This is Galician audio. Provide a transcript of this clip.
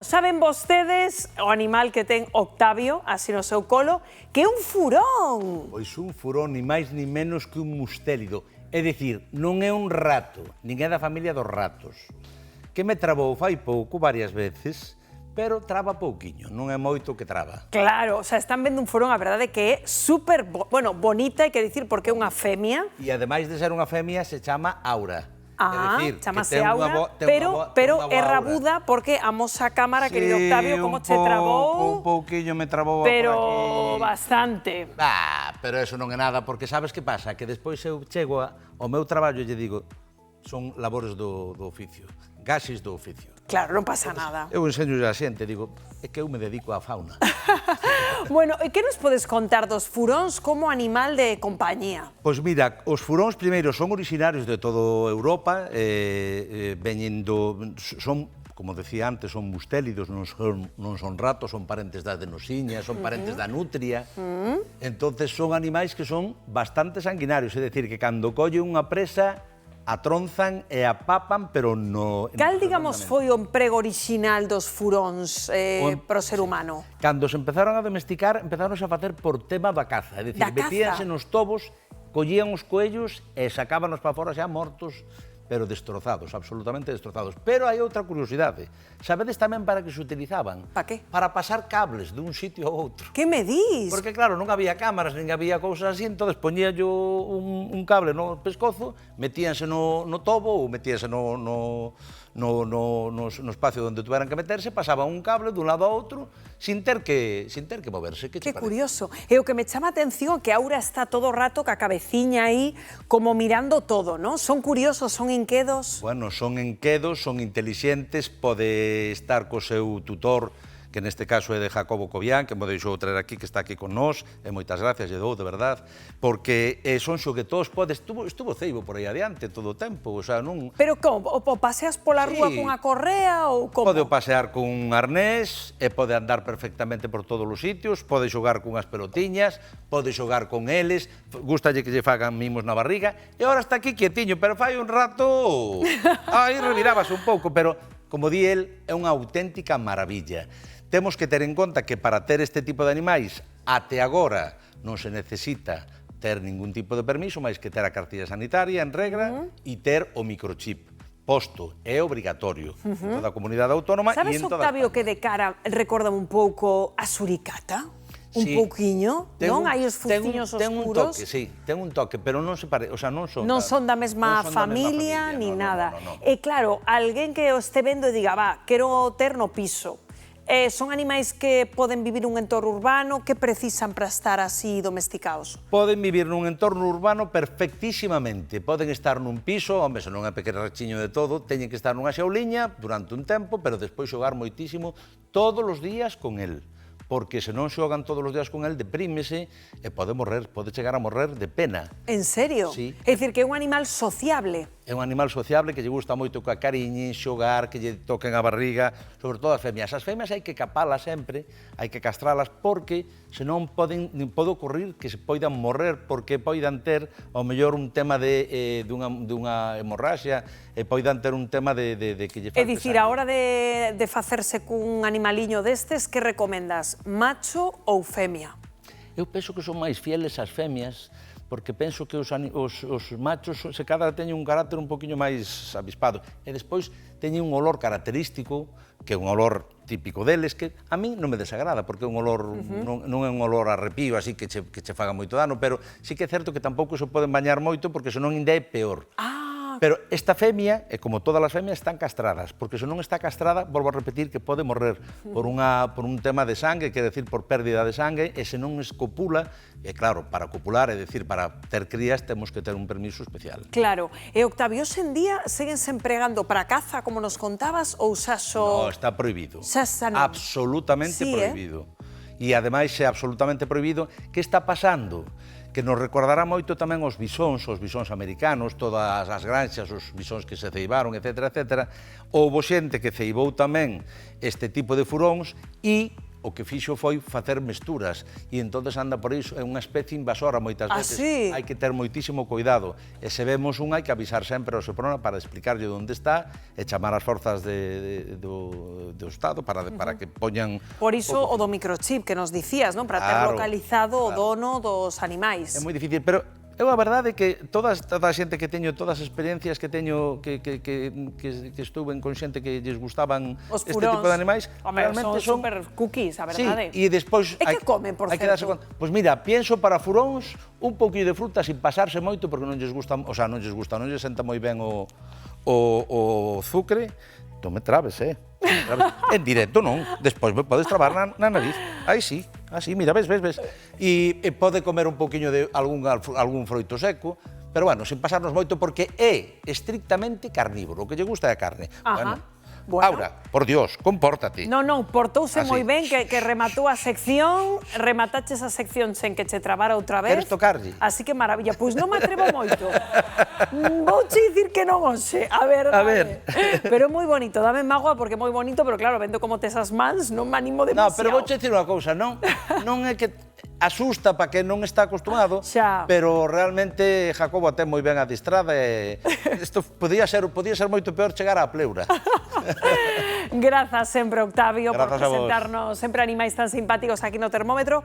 Saben vostedes o animal que ten Octavio, así no seu colo, que é un furón. Pois un furón, ni máis ni menos que un mustélido. É dicir, non é un rato, nin é da familia dos ratos. Que me trabou fai pouco, varias veces, pero traba pouquiño, non é moito que traba. Claro, o sea, están vendo un furón, a verdade que é super, bonita, hai que dicir, porque é unha femia. E ademais de ser unha femia, se chama Aura. Ah, chamase Aura, pero é rabuda porque amosa a cámara, sí, querido Octavio, como che trabou. Un pouquiño me trabou pero bastante. Pero eso non é nada, porque sabes que pasa? Que despois eu chego ao meu traballo e lle digo, son labores do oficio, gaxes do oficio. Claro, non pasa nada. Eu enseño a xente, digo, é que eu me dedico á fauna. Bueno, e que nos podes contar dos furóns como animal de compañía? Pois mira, os furóns primeiro son orixinarios de toda Europa, veñen son, como decía antes, son mustélidos, non son ratos, son parentes das denosiñas, son parentes da nutria. Entonces son animais que son bastante sanguinarios, é dicir, que cando collen unha presa, atronzan e apapan, pero no... Cal, digamos, foi o emprego orixinal dos furóns pro ser humano? Cando se empezaron a domesticar, empezaronse a facer por tema da caza, é dicir, metíanse nos tobos, collían os coellos e sacábanos para fora xa mortos, pero destrozados, absolutamente destrozados. Pero hai outra curiosidade. Sabedes tamén para que se utilizaban? Para que? Para pasar cables dun sitio a outro. Que me dís? Porque claro, non había cámaras, nin había cousas así, entón poñíanlle un cable no pescozo, metíanse no tobo ou metíanse no espacio onde tuveran que meterse, pasaban un cable dun lado a outro, sin ter que moverse. Que curioso. E o que me chama a atención que Aura está todo o rato ca cabeciña aí, como mirando todo, non? Son curiosos, son inquedos? Bueno, son inquedos, son intelixentes, pode estar co seu tutor, que neste caso é de Jacobo Cobián, que me deixou traer aquí, que está aquí con nós, e moitas gracias, lle dou, de verdad, porque son xoguetos, estuvo ceibo por aí adiante todo o tempo, o sea, non... Pero como, o paseas pola rúa cunha correa ou como? Pode pasear con un arnés, e pode andar perfectamente por todos os sitios, pode xogar cunhas pelotiñas, pode xogar con eles, gustalle que lle fagan mimos na barriga, e ahora está aquí quietiño, pero fai un rato... Aí revirábase un pouco, pero, como di el, é unha auténtica maravilla. Temos que ter en conta que para ter este tipo de animais, até agora, non se necesita ter ningún tipo de permiso, máis que ter a cartilla sanitaria en regra e ter o microchip. Posto, é obrigatorio en toda a comunidade autónoma e en toda España. Sabes, Octavio, que de cara recorda un pouco a suricata? Un pouquiño, non? Hai os fuciños oscuros. Ten un toque, sí, ten un toque, pero non se parece, o sea, non son da mesma familia, ni nada. E claro, alguén que o este vendo e diga, quero ter no piso. Son animais que poden vivir nun entorno urbano, que precisan para estar así domesticados? Poden vivir nun entorno urbano perfectísimamente. Poden estar nun piso, home, se non é pequerrachiño de todo, teñen que estar nunha xauliña durante un tempo, pero despois xogar moitísimo todos os días con el. Porque se non xogan todos os días con el, deprímese e pode chegar a morrer de pena. En serio? Sí. É dicir, que é un animal sociable. É un animal sociable que lle gusta moito que a cariñen, xogar, que lle toquen a barriga, sobre todo as femias. As femias hai que capalas sempre, hai que castralas, porque senón pode ocorrir que se poidan morrer, porque poidan ter, ao mellor, un tema dunha hemorraxia, e poidan ter un tema de que lle falte sangue. É dicir, a hora de facerse cun animaliño destes, que recomendas? Macho ou femia? Eu penso que son máis fieles as femias, porque penso que os machos se cada teñen un carácter un poquinho máis avispado, e despois teñen un olor característico, que é un olor típico deles, que a min non me desagrada, porque é un olor, non é un olor arrepío, así que che faga moito dano, pero sí que é certo que tampouco se poden bañar moito, porque senón ainda é peor. Pero esta femia, e como todas as femias, están castradas, porque se non está castrada, volvo a repetir, que pode morrer por un tema de sangue, quer decir, por pérdida de sangue, e se non escopula, e claro, para copular, é dicir, para ter crías, temos que ter un permiso especial. Claro. E, Octavio, hoxe en día, seguense empregando para caza, como nos contabas, ou xa só... No, está prohibido. Xa está non. Absolutamente prohibido. E, ademais, é absolutamente prohibido. Que está pasando? Que nos recordará moito tamén os bisóns americanos, todas as granxas, os bisóns que se ceibaron, etc. Houbo xente que ceibou tamén este tipo de furóns e o que fixo foi facer mesturas e entonces anda por iso, é unha especie invasora moitas veces. Sí? Hai que ter moitísimo cuidado e se vemos un hai que avisar sempre ao Seprona para explicarlle onde está e chamar as forzas do Estado para que poñan... Por iso o do microchip que nos dicías, non? Para ter localizado o dono dos animais. É moi difícil, pero eu a verdade é que toda a xente que teño, todas as experiencias que teño, que estuve con xente que lles gustaban este tipo de animais, realmente son super cookies, a verdade. Sí, e despois... E que comen, por certo? Pois mira, pienso para furóns un pouquinho de fruta sin pasarse moito, porque non lles gusta, o sea, non lles senta moi ben o azucre. Non me trabes, En directo non, despois me podes trabar na nariz. Aí sí, así, mira, ves. E pode comer un pouquiño de algún froito seco, pero bueno, sin pasarnos moito, porque é estrictamente carnívoro, o que lle gusta é a carne. Bueno. Aura, por Dios, compórtate. Non, portouse moi ben, que rematou a sección, remataches a sección sen que che trabara outra vez. Queres tocarlle? Así que maravilla, pois non me atrevo moito. Vouche dicir que non hoxe, a ver. Pero é moi bonito, dame mágoa porque é moi bonito, pero claro, vendo como tes as mans, non me animo demasiado. No, pero vouche dicir unha cousa, non é que asusta para que non está acostumado, pero realmente Jacobo ten moi ben adistrada e isto podía ser moito peor chegar á pleura. Grazas sempre, Octavio, por Grazas a vos. presentarnos sempre animais tan simpáticos aquí no Termómetro.